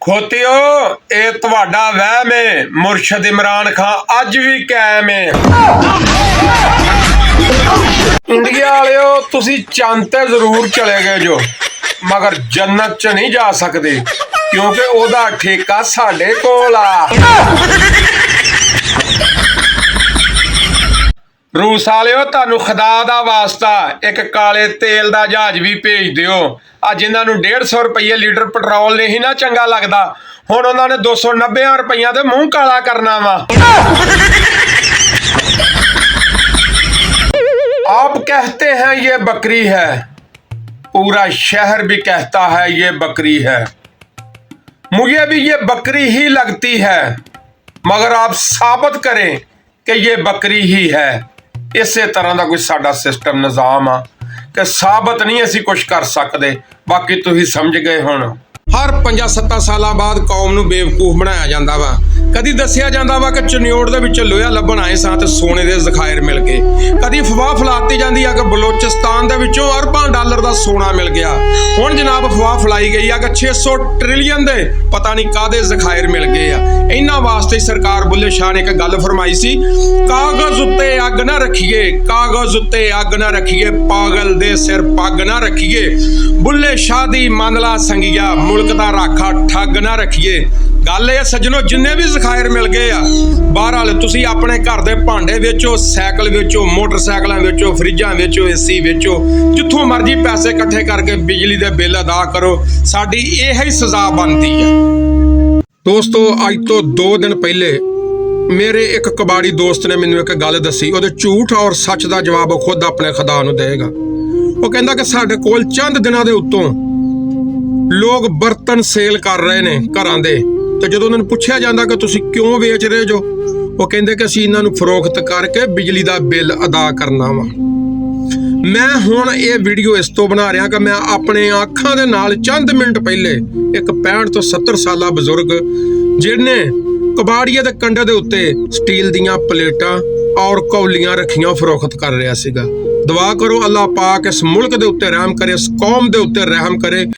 ਖੋਤਿਓ ਇਹ ਤੁਹਾਡਾ ਵਹਿਮ ਏ। ਮੁਰਸ਼ਦ ਇਮਰਾਨ ਖਾਨ ਅੱਜ ਵੀ ਕਾਇਮ ਏ। ਇੰਡੀਆ ਵਾਲਿਓ ਤੁਸੀਂ ਚੰਦ ਤੇ ਜ਼ਰੂਰ ਚਲੇ ਗਏ ਜੋ, ਮਗਰ ਜੰਨਤ ਚ ਨਹੀਂ ਜਾ ਸਕਦੇ, ਕਿਉਂਕਿ ਉਹਦਾ ਠੇਕਾ ਸਾਡੇ ਕੋਲ ਆ। रूस वालिओ तुहानू खुदा दा वास्ता एक काले तेल दा जहाज भी भेज दिओ। आ जिन्हां नू 150 रुपये लीटर पेट्रोल नहीं ना चंगा लगदा, हुण उन्हां ने 290 रुपया दे मूँह काला करना वा। आप कहते हैं ये बकरी है, पूरा शहर भी कहता है ये बकरी है। मुझे भी ये बकरी ही लगती है, मगर आप साबित करें कि ये बकरी ही है। इसे तरह का कोई साडा सिस्टम निज़ाम आ कि साबित नहीं असी कुछ कर सकते, बाकी तुसीं समझ गए। हुण हर 5-7 साल बाद कौम नूं बेवकूफ बनाया जाता वा। कदी दसिया जाता वा कि चनियोड़ दे विच लोहा लभण आए सां ते सोने दे ज़खायर मिल गए। कदी अफवाह फैलाती जाती है कि बलोचिस्तान दे विचों अरबां डॉलर दा सोना मिल गया। हुण जनाब अफवाह फैलाई गई है कि 600 ट्रिलियन दे पता नहीं काहदे ज़खायर मिल गए आ। इन्हां वास्ते सरकार बुल्ले शाह ने एक गल फरमाई सी, कागज़ उत्ते अग ना रखिए, कागज़ उत्ते अग ना रखिए, पागल दे सिर पग ना रखिए। बुल्ले शाह दी मनला संगिया, मुल्क दा राखा ठग ना रखिए। गल ये सज्जनों, जिन्ने भी ज़खायर मिल गए आ बहरहाल तुसीं अपने घर दे भांडे वेचो, साइकिल वेचो, मोटरसाइकिलां वेचो, फ्रिजां वेचो, AC वेचो, जिथों मर्जी पैसे इकट्ठे करके बिजली दे बिल अदा करो। साडी यही सज़ा बनती है। दोस्तों अज तो 2 दिन पहले मेरे एक कबाड़ी दोस्त ने मैनूं एक गल दसी, उहदे झूठ और सच का जवाब वो खुद अपने खुदा नूं देगा। वो कहंदा कि साडे कोल चंद दिनां दे उत्तों लोग बर्तन सेल कर रहे ने घरां दे, तो जदों उन्हां नूं पुछया जांदा कि तुसीं क्यों वेच रहे जो, वो कहंदे कि असीं इन्हां नूं फरोख्त करके बिजली दा बिल अदा करना वा। मैं हुण ये वीडियो इस तो बना रहा कि मैं अपने अखां दे नाल चंद मिनट पहले एक 65 तो 70 साला बजुर्ग जिहने कबाड़िए दे कंडे दे उत्ते स्टील दीयां प्लेटां और कौलियां रखियां फरोख्त कर रहा सीगा। दुआ करो अल्लाह पाक इस मुल्क दे उत्ते रहम करे, इस कौम दे उत्ते रहम करे।